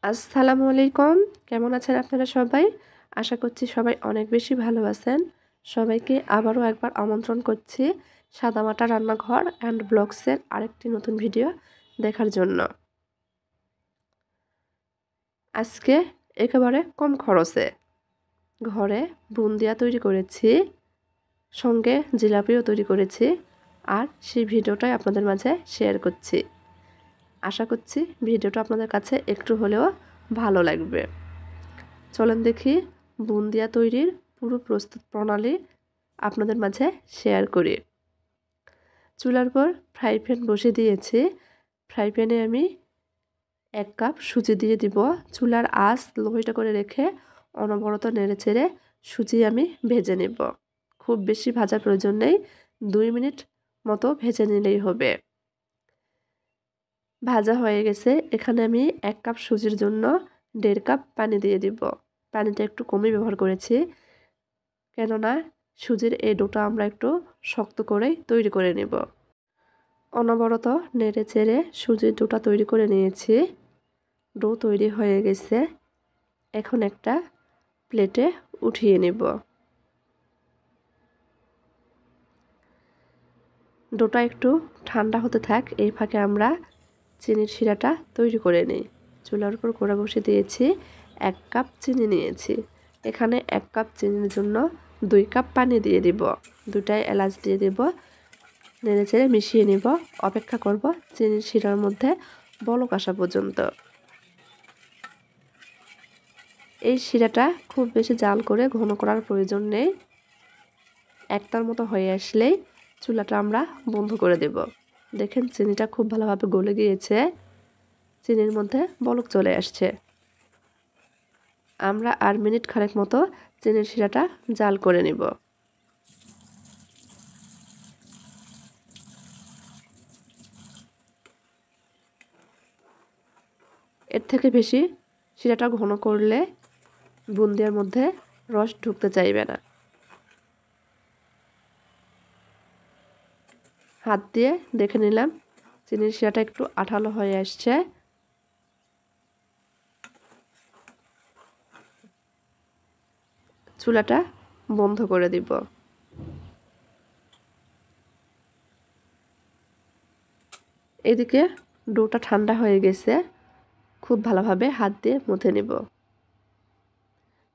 আসসালামু আলাইকুম। কেমন আছেন আপনারা সবাই? আশা করছি সবাই অনেক বেশি ভালো আছেন। সবাইকে আবারও একবার আমন্ত্রণ করছি সাদামাটা রান্নাঘর অ্যান্ড ব্লগসের আরেকটি নতুন ভিডিও দেখার জন্য। আজকে একেবারে কম খরচে ঘরে বুন্দিয়া তৈরি করেছি, সঙ্গে জিলাপিও তৈরি করেছি, আর সেই ভিডিওটাই আপনাদের মাঝে শেয়ার করছি। আশা করছি ভিডিওটা আপনাদের কাছে একটু হলেও ভালো লাগবে। চলেন দেখি বুন্দিয়া তৈরির পুরো প্রস্তুত প্রণালী আপনাদের মাঝে শেয়ার করি। চুলার পর ফ্রাই প্যান বসিয়ে দিয়েছি। ফ্রাই প্যানে আমি 1 কাপ সুজি দিয়ে দিব। চুলার আঁচ লোহিটা করে রেখে অনবরত নেড়েচেড়ে সুজি আমি ভেজে নেব। খুব বেশি ভাজার প্রয়োজন নেই, 2 মিনিট মতো ভেজে নিলেই হবে। ভাজা হয়ে গেছে। এখানে আমি 1 কাপ সুজির জন্য 1.5 কাপ পানি দিয়ে দিব। পানিটা একটু কমই ব্যবহার করেছি, কেননা সুজির এই ডোটা আমরা একটু শক্ত করেই তৈরি করে নেব। অনবরত নেড়ে চেড়ে সুজির ডোটা তৈরি করে নিয়েছি। ডো তৈরি হয়ে গেছে। এখন একটা প্লেটে উঠিয়ে নেব। ডোটা একটু ঠান্ডা হতে থাক, এই ফাঁকে আমরা চিনির শিরাটা তৈরি করে নিই। চুলার উপর কড়া বসিয়ে দিয়েছি। 1 কাপ চিনি নিয়েছি। এখানে 1 কাপ চিনির জন্য 2 কাপ পানি দিয়ে দিব। 2টা এলাচ দিয়ে দিব। নেড়ে চেড়ে মিশিয়ে নিব। অপেক্ষা করব চিনির শিরার মধ্যে বলক আসা পর্যন্ত। এই শিরাটা খুব বেশি জাল করে ঘন করার প্রয়োজন নেই। একটার মতো হয়ে আসলেই চুলাটা আমরা বন্ধ করে দেব। দেখেন চিনিটা খুব ভালোভাবে গলে গিয়েছে, চিনির মধ্যে বলক চলে আসছে। আমরা আর মিনিট খানেক মতো চিনির শিরাটা জাল করে নিব। এর থেকে বেশি শিরাটা ঘন করলে বুন্দিয়ার মধ্যে রস ঢুকতে চাইবে না। হাত দিয়ে দেখে নিলাম চিনির শিরাটা একটু আঠালো হয়ে আসছে। চুলাটা বন্ধ করে দিব। এদিকে ডোটা ঠান্ডা হয়ে গেছে। খুব ভালোভাবে হাত দিয়ে মথে নেব।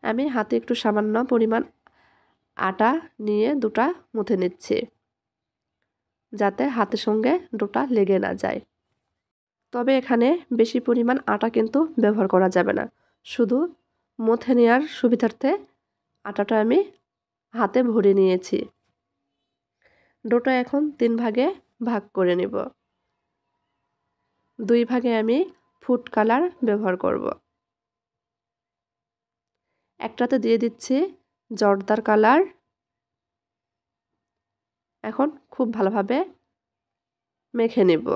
আমি হাতে একটু সামান্য পরিমাণ আটা নিয়ে ডোটা মথে নিচ্ছি, যাতে হাতের সঙ্গে ডোটা লেগে না যায়। তবে এখানে বেশি পরিমাণ আটা কিন্তু ব্যবহার করা যাবে না। শুধু মথে নেওয়ার সুবিধার্থে আটাটা আমি হাতে ভরে নিয়েছি। ডোটা এখন 3 ভাগে ভাগ করে নেব। 2 ভাগে আমি ফুড কালার ব্যবহার করব। একটাতে দিয়ে দিচ্ছি জর্দার কালার। এখন খুব ভালোভাবে মেখে নেব।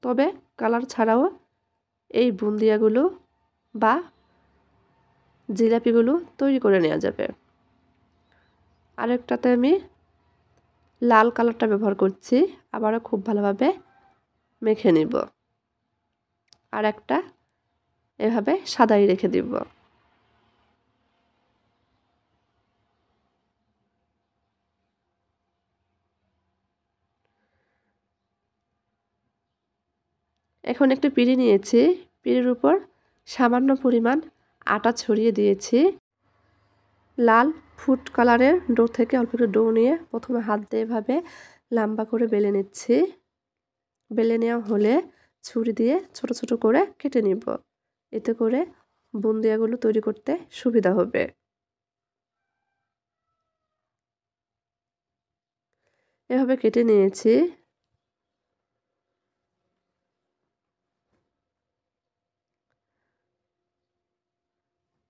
তবে কালার ছাড়াও এই বুন্দিয়াগুলো বা জিলাপিগুলো তৈরি করে নেওয়া যাবে। আরেকটাতে আমি লাল কালারটা ব্যবহার করছি। আবারও খুব ভালোভাবে মেখে নিব। আর একটা এভাবে সাদাই রেখে দিব। এখন একটা পিঁড়ি নিয়েছি। পিঁড়ির উপর সামান্য পরিমাণ আটা ছড়িয়ে দিয়েছি। লাল ফুড কালারের ডো থেকে অল্প একটু ডো নিয়ে প্রথমে হাত দিয়ে এভাবে লম্বা করে বেলে নিচ্ছি। বেলে নেওয়া হলে ছুরি দিয়ে ছোট ছোট করে কেটে নিব। এতে করে বুন্দিয়াগুলো তৈরি করতে সুবিধা হবে। এভাবে কেটে নিয়েছি।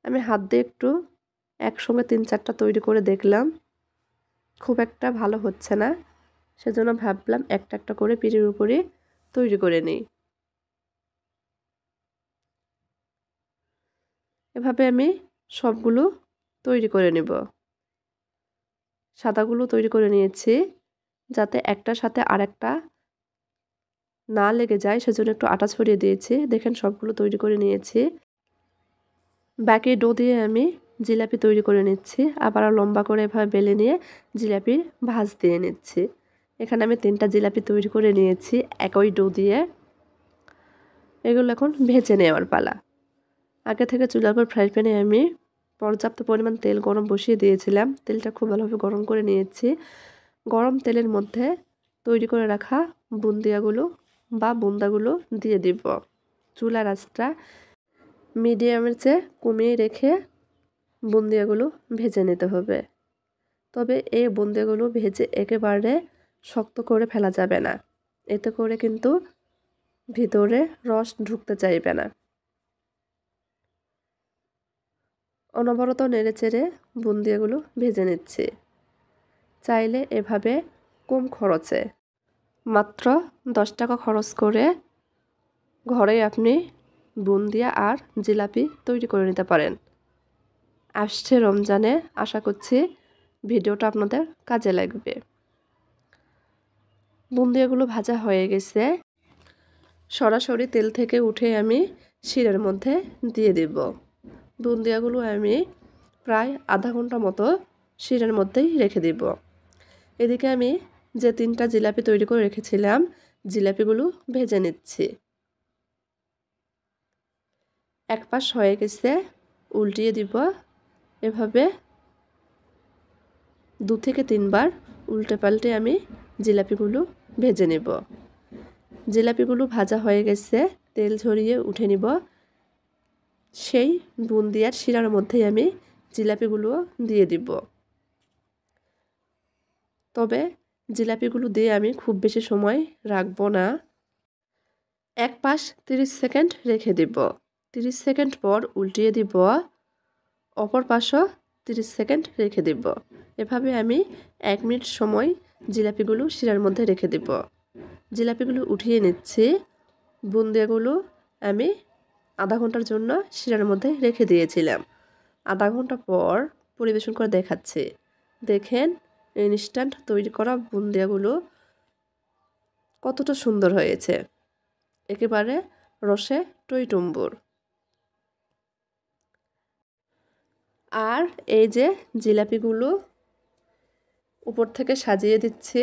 আমি হাত দিয়ে একটু একসঙ্গে 3-4টা তৈরি করে দেখলাম, খুব একটা ভালো হচ্ছে না। সেজন্য ভাবলাম একটা একটা করে পিঁড়ির উপরে তৈরি করে নিই। এভাবে আমি সবগুলো তৈরি করে নেব। সাদাগুলো তৈরি করে নিয়েছি, যাতে একটার সাথে আরেকটা না লেগে যায় সেজন্য একটু আটা ছড়িয়ে দিয়েছি। দেখেন সবগুলো তৈরি করে নিয়েছি। বাকি ডো দিয়ে আমি জিলাপি তৈরি করে নিচ্ছি। আবার লম্বা করে এভাবে বেলে নিয়ে জিলাপির ভাঁজ দিয়ে নিচ্ছি। এখানে আমি 3টা জিলাপি তৈরি করে নিয়েছি একই ডো দিয়ে। এগুলো এখন ভেজে নেওয়ার পালা। আগে থেকে চুলার উপর ফ্রাই প্যানে আমি পর্যাপ্ত পরিমাণ তেল গরম বসিয়ে দিয়েছিলাম। তেলটা খুব ভালোভাবে গরম করে নিয়েছি। গরম তেলের মধ্যে তৈরি করে রাখা বুন্দিয়াগুলো বা বুন্দাগুলো দিয়ে দিব। চুলার আঁচটা মিডিয়ামের চেয়ে কমিয়ে রেখে বুন্দিয়াগুলো ভেজে নিতে হবে। তবে এই বুন্দিয়াগুলো ভেজে একেবারে শক্ত করে ফেলা যাবে না, এতে করে কিন্তু ভিতরে রস ঢুকতে চাইবে না। অনবরত নেড়েচেড়ে বুন্দিয়াগুলো ভেজে নিচ্ছি। চাইলে এভাবে কম খরচে মাত্র 10 টাকা খরচ করে ঘরে আপনি বুন্দিয়া আর জিলাপি তৈরি করে নিতে পারেন। আসছে রমজানে, আশা করছি ভিডিওটা আপনাদের কাজে লাগবে। বুন্দিয়াগুলো ভাজা হয়ে গেছে। সরাসরি তেল থেকে উঠে আমি শিরার মধ্যে দিয়ে দেব। বুন্দিয়াগুলো আমি প্রায় আধা ঘন্টা মতো শিরার মধ্যেই রেখে দেব। এদিকে আমি যে 3টা জিলাপি তৈরি করে রেখেছিলাম, জিলাপিগুলো ভেজে নিচ্ছি। এক পাশ হয়ে গেছে, উল্টিয়ে দিব। এভাবে 2 থেকে 3 বার উল্টে পাল্টে আমি জিলাপিগুলো ভেজে নেব। জিলাপিগুলো ভাজা হয়ে গেছে, তেল ঝরিয়ে উঠে নিব। সেই বুন্দিয়ার শিরার মধ্যেই আমি জিলাপিগুলো দিয়ে দিব। তবে জিলাপিগুলো দিয়ে আমি খুব বেশি সময় রাখবো না। এক পাশ 30 সেকেন্ড রেখে দিব। 30 সেকেন্ড পর উল্টিয়ে দিব। অপর পাশও 30 সেকেন্ড রেখে দিব। এভাবে আমি 1 মিনিট সময় জিলাপিগুলো শিরার মধ্যে রেখে দিব। জিলাপিগুলো উঠিয়ে নিচ্ছি। বুন্দিয়াগুলো আমি আধা ঘন্টার জন্য শিরার মধ্যে রেখে দিয়েছিলাম। আধা ঘন্টা পর পরিবেশন করে দেখাচ্ছি। দেখেন ইনস্ট্যান্ট তৈরি করা বুন্দিয়াগুলো কতটা সুন্দর হয়েছে, একেবারে রসে টইটুম্বুর। আর এই যে জিলাপিগুলো উপর থেকে সাজিয়ে দিচ্ছি।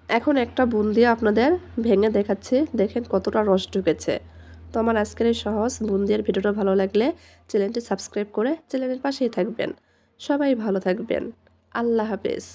এখন একটা বুন্দিয়া আপনাদের ভেঙে দেখাচ্ছি, দেখেন কতটা রস ঢুকেছে। তো আমার আজকের এই সহজ বুন্দিয়ার ভিডিওটা ভালো লাগলে চ্যানেলটি সাবস্ক্রাইব করে চ্যানেলের পাশেই থাকবেন। সবাই ভালো থাকবেন। আল্লাহ হাফেজ।